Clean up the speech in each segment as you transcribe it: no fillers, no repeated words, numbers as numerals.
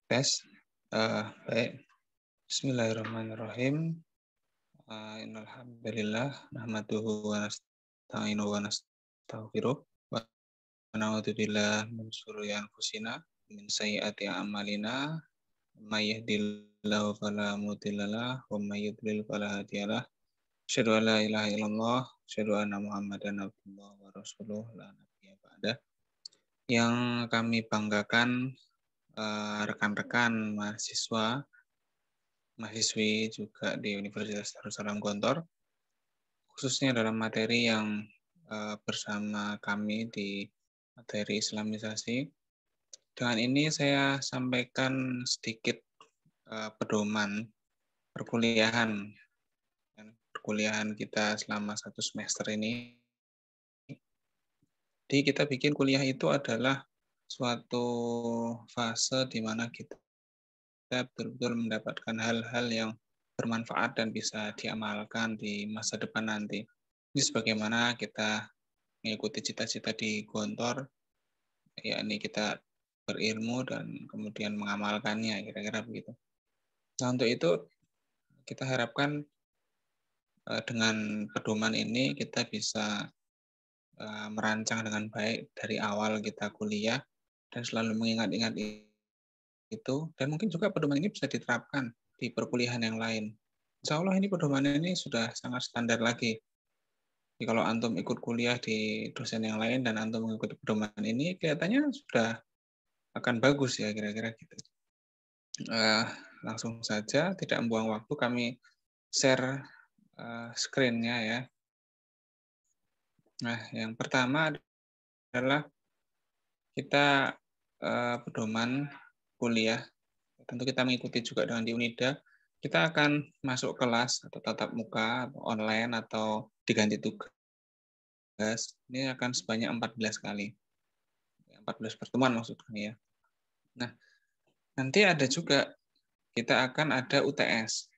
Tes. Baik. Bismillahirrahmanirrahim. Innal hamdalillah nahmaduhu wa nasta'inuhu wa nastaghfiruh wa na'udzu billahi min syururi anfusina min sayyiati a'malina may yahdihillahu fala mudhillalah wa may yudlil fala hadiyalah. Asyhadu an la ilaha illallah, asyhadu anna Muhammadan abduhu wa rasuluh la nabiyya ba'dah. Yang kami banggakan rekan-rekan mahasiswi juga di Universitas Darussalam Gontor, khususnya dalam materi yang bersama kami di materi Islamisasi. Dengan ini saya sampaikan sedikit pedoman perkuliahan kita selama 1 semester ini. Jadi kita bikin kuliah itu adalah suatu fase di mana kita betul-betul mendapatkan hal-hal yang bermanfaat dan bisa diamalkan di masa depan nanti. Ini sebagaimana kita mengikuti cita-cita di Gontor, yakni kita berilmu dan kemudian mengamalkannya, kira-kira begitu. Nah, untuk itu kita harapkan dengan pedoman ini kita bisa merancang dengan baik dari awal kita kuliah dan selalu mengingat-ingat itu, dan mungkin juga pedoman ini bisa diterapkan di perkuliahan yang lain. Insya Allah ini pedoman ini sudah sangat standar lagi. Jadi kalau antum ikut kuliah di dosen yang lain dan antum mengikuti pedoman ini, kelihatannya sudah akan bagus ya, kira-kira gitu. Langsung saja, tidak membuang waktu, kami share screen-nya ya. Nah, yang pertama adalah kita pedoman kuliah. Tentu kita mengikuti juga dengan di Unida. Kita akan masuk kelas atau tatap muka, atau online, atau diganti tugas. Ini akan sebanyak 14 kali. 14 pertemuan maksudnya ya. Nah, nanti ada juga, kita akan ada UTS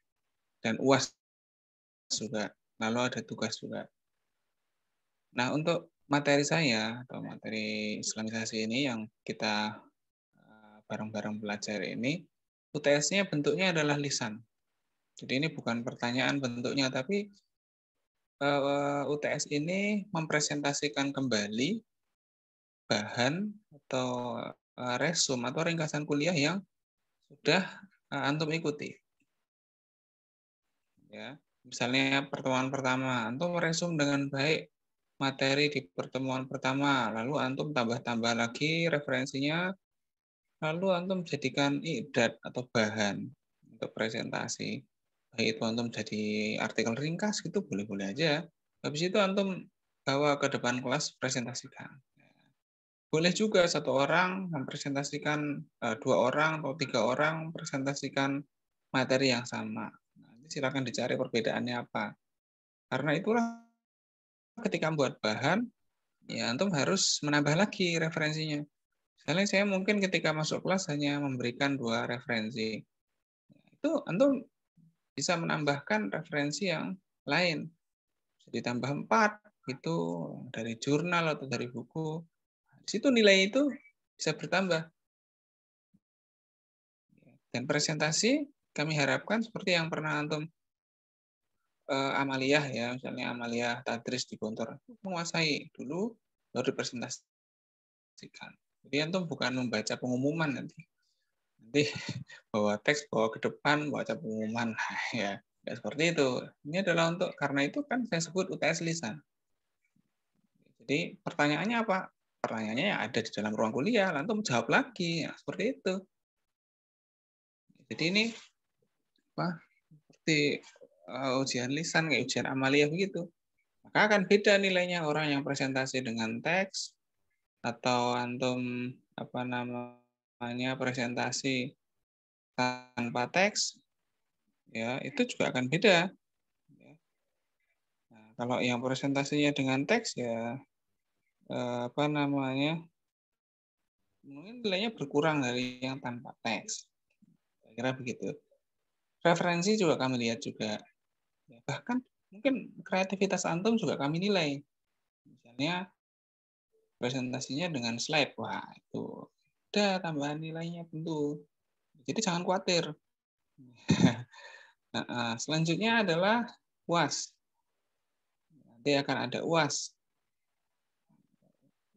dan UAS juga. Lalu ada tugas juga. Nah, untuk materi saya atau materi Islamisasi ini yang kita bareng-bareng belajar ini, UTS-nya bentuknya adalah lisan. Jadi ini bukan pertanyaan bentuknya, tapi UTS ini mempresentasikan kembali bahan atau resum atau ringkasan kuliah yang sudah antum ikuti. Ya, misalnya pertemuan pertama, antum resum dengan baik materi di pertemuan pertama, lalu antum tambah-tambah lagi referensinya, lalu antum jadikan i'dad atau bahan untuk presentasi. Baik itu antum jadi artikel ringkas gitu, boleh-boleh aja. Habis itu antum bawa ke depan kelas, presentasikan. Boleh juga 1 orang mempresentasikan, 2 orang atau 3 orang presentasikan materi yang sama. Nanti silakan dicari perbedaannya apa. Karena itulah ketika membuat bahan, ya antum harus menambah lagi referensinya. Misalnya saya mungkin ketika masuk kelas hanya memberikan 2 referensi. Itu antum bisa menambahkan referensi yang lain. Bisa ditambah 4, itu dari jurnal atau dari buku. Di situ nilai itu bisa bertambah. Dan presentasi kami harapkan seperti yang pernah antum amaliyah ya, misalnya amaliyah tadris di Gontor, menguasai dulu baru dipresentasikan. Jadi antum bukan membaca pengumuman nanti bawa teks, bawa ke depan, baca pengumuman, ya nggak seperti itu. Ini adalah untuk, karena itu kan saya sebut UTS lisan. Jadi pertanyaannya apa? Pertanyaannya yang ada di dalam ruang kuliah, antum jawab lagi, ya, seperti itu. Jadi ini apa? Seperti ujian lisan, kayak ujian amaliyah begitu. Maka akan beda nilainya orang yang presentasi dengan teks atau antum apa namanya presentasi tanpa teks, ya itu juga akan beda. Nah, kalau yang presentasinya dengan teks ya apa namanya mungkin nilainya berkurang dari yang tanpa teks. Saya kira begitu. Referensi juga kami lihat juga. Bahkan mungkin kreativitas antum juga kami nilai. Misalnya presentasinya dengan slide, wah itu ada tambahan nilainya tentu. Jadi jangan khawatir. Nah, selanjutnya adalah UAS. Nanti akan ada UAS.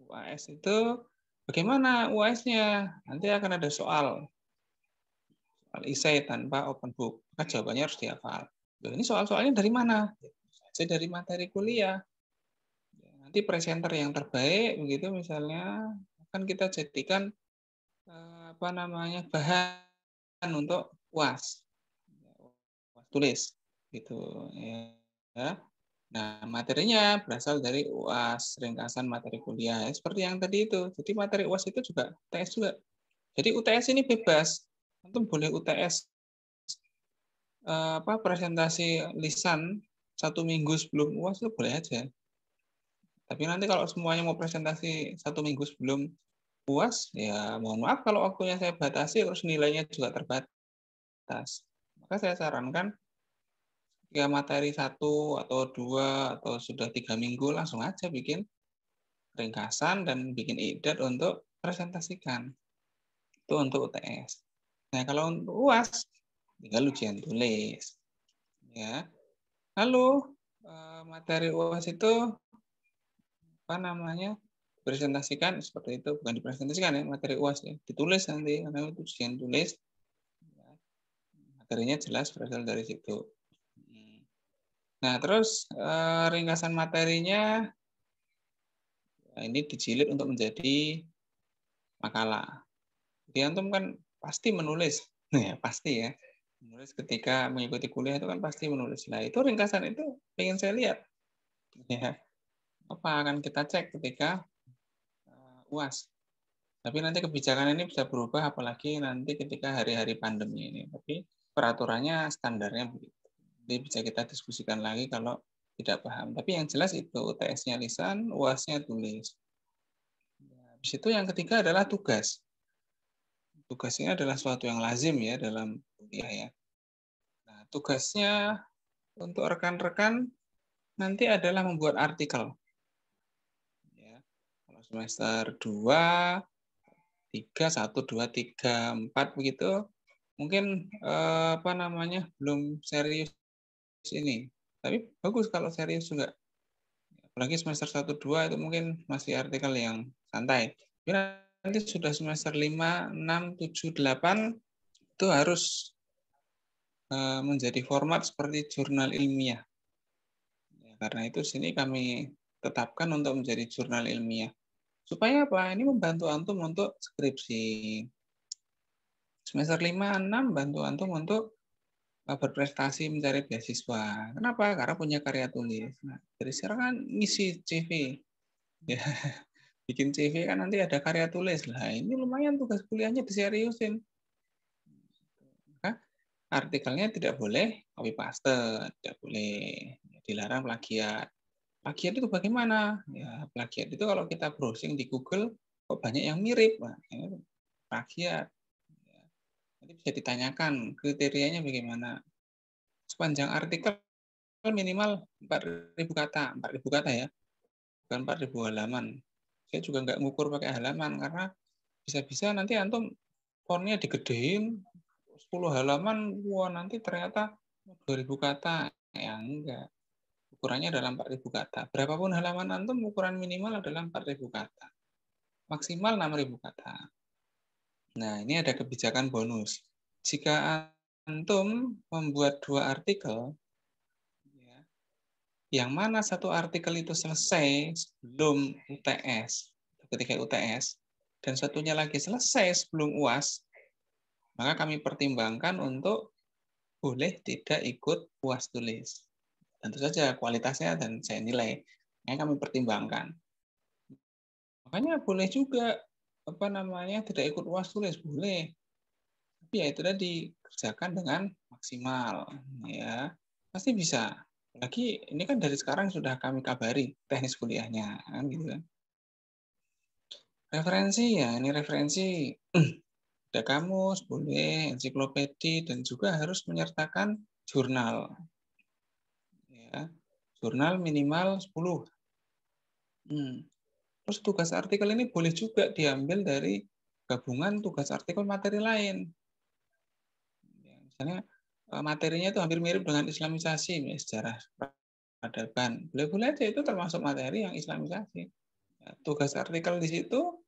UAS itu bagaimana UAS-nya? Nanti akan ada soal isai tanpa open book. Maka jawabannya harus dihafal. Ini soal-soalnya dari mana? Saya dari materi kuliah. Nanti presenter yang terbaik begitu misalnya akan kita jadikan bahan untuk UAS. UAS tulis gitu ya. Nah, materinya berasal dari UAS, ringkasan materi kuliah. Seperti yang tadi itu. Jadi materi UAS itu juga UTS juga. Jadi UTS ini bebas. Antum boleh UTS presentasi lisan 1 minggu sebelum UAS itu boleh aja. Tapi nanti kalau semuanya mau presentasi 1 minggu sebelum UAS, ya mohon maaf kalau waktunya saya batasi terus nilainya juga terbatas. Maka saya sarankan jika materi 1 atau 2 atau sudah 3 minggu langsung aja bikin ringkasan dan bikin idat untuk presentasikan. Itu untuk UTS. Nah, kalau untuk UAS tinggal ujian tulis. Ya. Lalu materi UAS itu presentasikan seperti itu, bukan dipresentasikan ya, materi UAS ya, ditulis nanti karena itu ujian tulis. Materinya jelas berasal dari situ. Nah, terus ringkasan materinya ini dijilid untuk menjadi makalah. Jadi antum kan pasti menulis, ya pasti ya. Menulis ketika mengikuti kuliah itu kan pasti menulis. Nah, itu ringkasan itu ingin saya lihat. Ya, apa akan kita cek ketika UAS. Tapi nanti kebijakan ini bisa berubah apalagi nanti ketika hari-hari pandemi ini. Tapi peraturannya standarnya begitu. Jadi bisa kita diskusikan lagi kalau tidak paham. Tapi yang jelas itu UTS-nya lisan, UAS-nya tulis. Habis itu yang ketiga adalah tugas. Tugas ini adalah suatu yang lazim ya dalam kuliah ya. Nah, tugasnya untuk rekan-rekan nanti adalah membuat artikel. Ya. Kalau semester 2, 3, 1, 2, 3, 4 begitu, mungkin belum serius ini. Tapi bagus kalau serius juga. Apalagi semester 1, 2 itu mungkin masih artikel yang santai. Tapi nanti sudah semester 5, 6, 7, 8 itu harus menjadi format seperti jurnal ilmiah. Ya, karena itu sini kami tetapkan untuk menjadi jurnal ilmiah. Supaya apa? Ini membantu antum untuk skripsi. Semester 5, 6 bantu antum untuk berprestasi mencari beasiswa. Kenapa? Karena punya karya tulis. Nah, dari sekarang kan ngisi CV. Ya, bikin CV kan nanti ada karya tulis. Lah, ini lumayan tugas kuliahnya diseriusin. Maka artikelnya tidak boleh copy paste, tidak boleh dilarang plagiat. Plagiat itu bagaimana? Ya, plagiat itu kalau kita browsing di Google kok banyak yang mirip. Nah, ini plagiat. Nanti bisa ditanyakan kriterianya bagaimana. Sepanjang artikel minimal 4.000 kata, 4.000 kata ya, bukan 4.000 halaman. Saya juga nggak ngukur pakai halaman karena bisa-bisa nanti antum fontnya digedein 10 halaman, wah nanti ternyata 2.000 kata. Ya enggak. Ukurannya adalah 4.000 kata. Berapapun halaman antum, ukuran minimal adalah 4.000 kata. Maksimal 6.000 kata. Nah, ini ada kebijakan bonus. Jika antum membuat 2 artikel, yang mana satu artikel itu selesai sebelum UTS, ketika UTS, dan satunya lagi selesai sebelum UAS, maka kami pertimbangkan untuk boleh tidak ikut UAS tulis. Tentu saja kualitasnya dan saya nilai. Yang kami pertimbangkan. Makanya boleh juga tidak ikut UAS tulis, boleh. Tapi ya itu tadi kerjakan dengan maksimal ya. Pasti bisa. Lagi ini kan dari sekarang sudah kami kabari teknis kuliahnya kan gitu kan. Referensi ya, ini referensi ada kamus, boleh ensiklopedi dan juga harus menyertakan jurnal. Ya. Jurnal minimal 10. Terus tugas artikel ini boleh juga diambil dari gabungan tugas artikel materi lain. Misalnya materinya itu hampir mirip dengan Islamisasi, sejarah peradaban. Boleh-boleh aja itu termasuk materi yang Islamisasi. Ya, tugas artikel di situ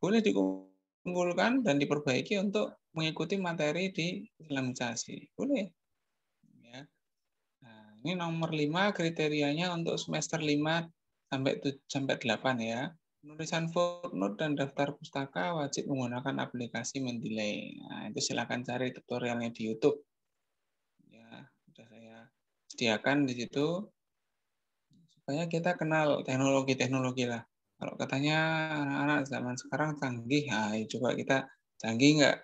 boleh dikumpulkan dan diperbaiki untuk mengikuti materi di Islamisasi. Boleh. Ya. Nah, ini nomor 5 kriterianya untuk semester 5 sampai 8 ya. Penulisan footnote dan daftar pustaka wajib menggunakan aplikasi Mendeley. Nah, itu silakan cari tutorialnya di YouTube. Ya, sudah saya sediakan di situ supaya kita kenal teknologi-teknologi lah. Kalau katanya anak-anak zaman sekarang canggih, nah, coba kita canggih nggak?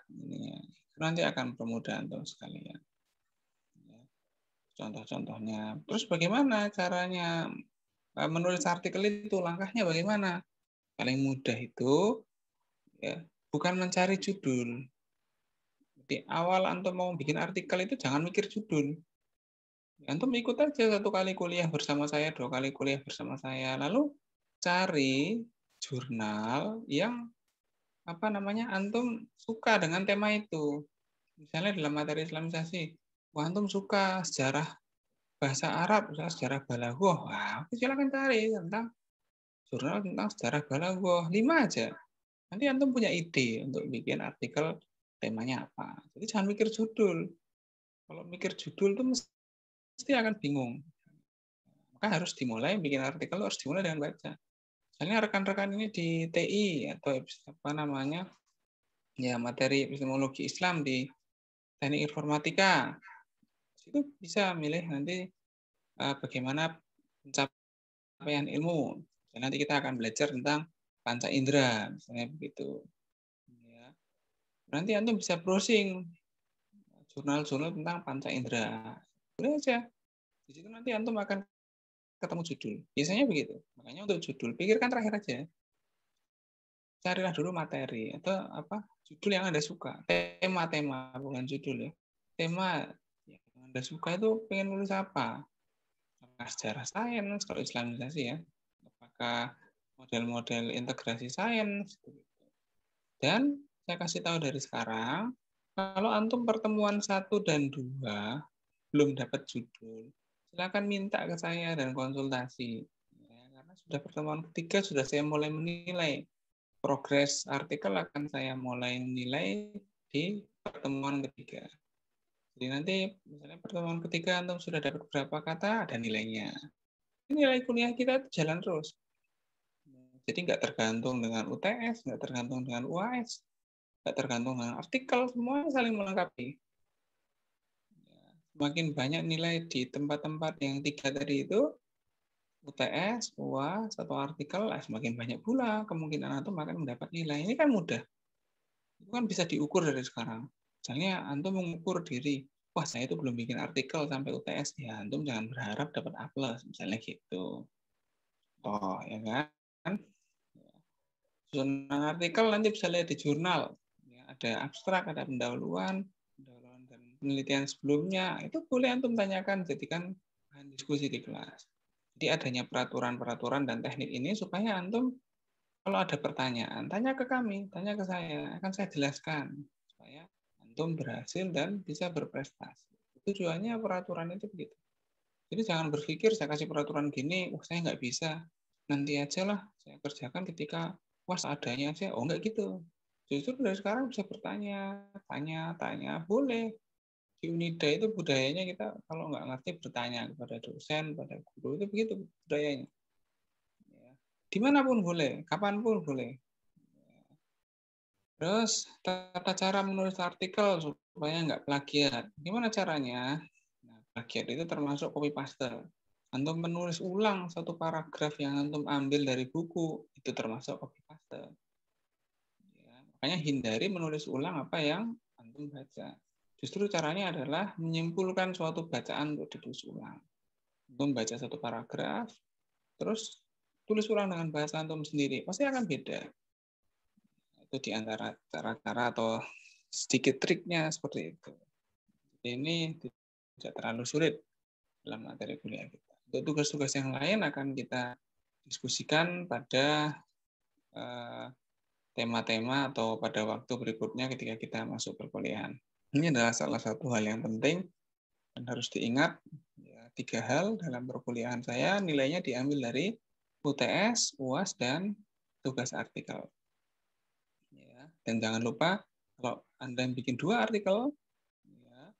Nanti akan permudah untuk sekalian. Contoh-contohnya. Terus bagaimana caranya menulis artikel itu? Langkahnya bagaimana? Paling mudah itu ya, bukan mencari judul. Di awal antum mau bikin artikel itu jangan mikir judul. Antum ikut aja 1 kali kuliah bersama saya, 2 kali kuliah bersama saya. Lalu cari jurnal yang antum suka dengan tema itu. Misalnya dalam materi Islamisasi, antum suka sejarah bahasa Arab, misalnya sejarah Balaghah. Wah, silakan cari tentang jurnal tentang sejarah Balaghah, 5 aja. Nanti antum punya ide untuk bikin artikel temanya apa. Jadi jangan mikir judul. Kalau mikir judul itu mesti akan bingung. Maka harus dimulai bikin artikel harus dimulai dengan baca. Misalnya rekan-rekan ini di TI atau ya materi epistemologi Islam di teknik informatika itu bisa milih nanti bagaimana pencapaian ilmu. Dan nanti kita akan belajar tentang panca indera, misalnya begitu. Ya. Nanti antum bisa browsing jurnal-jurnal tentang panca indera. Boleh aja. Di situ nanti antum akan ketemu judul. Biasanya begitu. Makanya untuk judul, pikirkan terakhir aja. Carilah dulu materi atau judul yang Anda suka. Tema-tema, bukan judul ya. Tema yang Anda suka itu pengen nulis apa? Apakah sejarah sains, kalau Islamisasi ya. Apakah model-model integrasi sains. Dan saya kasih tahu dari sekarang, kalau antum pertemuan 1 dan 2 belum dapat judul, silakan minta ke saya dan konsultasi. Ya, karena sudah pertemuan ketiga sudah saya mulai menilai. Progres artikel akan saya mulai nilai di pertemuan ketiga. Jadi nanti misalnya pertemuan ketiga antum sudah dapat berapa kata, ada nilainya. Nilai kuliah kita jalan terus. Jadi nggak tergantung dengan UTS, nggak tergantung dengan UAS, nggak tergantung dengan artikel, semua saling melengkapi. Semakin banyak nilai di tempat-tempat yang 3 tadi itu, UTS, UAS, atau artikel, semakin banyak pula kemungkinan antum akan mendapat nilai. Ini kan mudah. Itu kan bisa diukur dari sekarang. Misalnya antum mengukur diri, wah saya itu belum bikin artikel sampai UTS, ya antum jangan berharap dapat A+, misalnya gitu. Oh, ya kan? Susunan artikel nanti bisa lihat di jurnal. Ya, ada abstrak, ada pendahuluan dan penelitian sebelumnya. Itu boleh antum tanyakan, jadikan bahan diskusi di kelas. Jadi adanya peraturan-peraturan dan teknik ini supaya antum kalau ada pertanyaan, tanya ke kami, tanya ke saya, akan saya jelaskan supaya antum berhasil dan bisa berprestasi. Tujuannya peraturan itu begitu. Jadi jangan berpikir saya kasih peraturan gini, wah saya nggak bisa, nanti aja lah saya kerjakan ketika wah seadanya aja. Oh nggak gitu. Justru dari sekarang bisa bertanya, tanya, boleh. Di Unida itu budayanya kita kalau nggak ngerti bertanya kepada dosen, pada guru, itu begitu budayanya. Dimanapun boleh, kapanpun boleh. Terus tata cara menulis artikel supaya nggak plagiat. Gimana caranya? Nah, plagiat itu termasuk copy paste. Antum menulis ulang satu paragraf yang antum ambil dari buku, itu termasuk copy paste. Ya, makanya hindari menulis ulang apa yang antum baca. Justru caranya adalah menyimpulkan suatu bacaan untuk ditulis ulang. Antum baca satu paragraf, terus tulis ulang dengan bahasa antum sendiri. Pasti akan beda. Itu di antara cara-cara atau sedikit triknya seperti itu. Ini tidak terlalu sulit dalam materi kuliah kita. Untuk tugas-tugas yang lain akan kita diskusikan pada tema-tema atau pada waktu berikutnya ketika kita masuk perkuliahan. Ini adalah salah satu hal yang penting dan harus diingat. Ya, 3 hal dalam perkuliahan saya nilainya diambil dari UTS, UAS, dan tugas artikel. Ya, dan jangan lupa kalau Anda bikin 2 artikel, ya,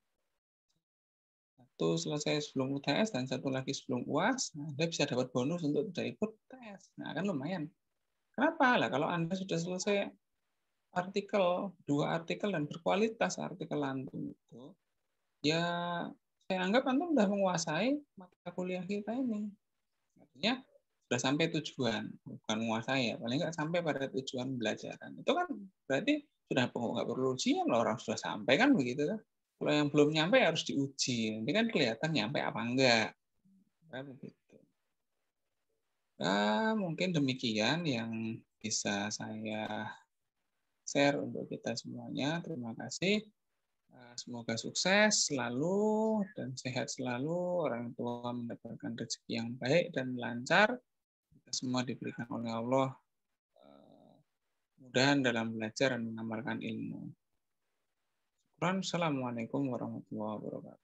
satu selesai sebelum UTS dan satu lagi sebelum UAS, nah, Anda bisa dapat bonus untuk tidak ikut tes. Nah, kan lumayan. Kenapa? Lah kalau Anda sudah selesai artikel, 2 artikel dan berkualitas artikel antum itu, ya saya anggap antum sudah menguasai mata kuliah kita ini. Artinya sudah sampai tujuan, bukan menguasai ya, paling nggak sampai pada tujuan belajaran. Itu kan berarti sudah nggak perlu ujian, orang sudah sampai kan begitu kan. Kalau yang belum nyampe harus diuji. Ini kan kelihatan nyampe apa enggak. Nah, begitu. Nah, mungkin demikian yang bisa saya share untuk kita semuanya. Terima kasih. Semoga sukses selalu dan sehat selalu. Orang tua mendapatkan rezeki yang baik dan lancar. Kita semua diberikan oleh Allah mudahan dalam belajar dan mengamalkan ilmu. Assalamualaikum warahmatullahi wabarakatuh.